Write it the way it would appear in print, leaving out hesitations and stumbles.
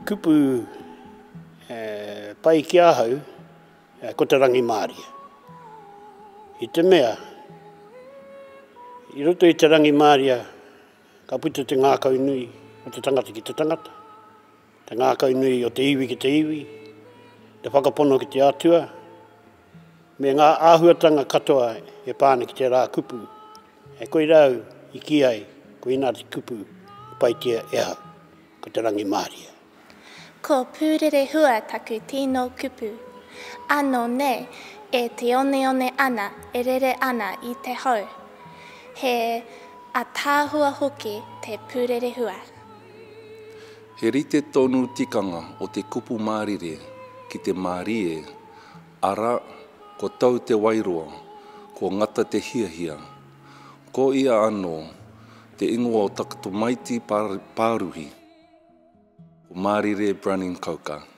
kupu pai ki ahau ko te rangi Māria. I te mea, i roto i te rangi Māria, ka puta te ngākau nui o te tangata ki te tangata, te ngākau nui o te iwi ki te iwi, te whakapono ki te atua, me ngā āhuatanga katoa e pāne ki te rā kupu, e koe rau i ki ai, ko ina te kupu pai tia e hau, ko te rangi Māria. Ko pūrere hua taku tino kupu, ano ne e te one ana, e rere ana i te hau. He a tāhua hoki te pūrere hua. He rite tonu tikanga o te kupu mārire ki te mārie, ara ko tau te wairoa, ko ngata te hiahia. Ko ia anō, te ingoa o takato maiti pāruhi, ko mārire Browning Kauka.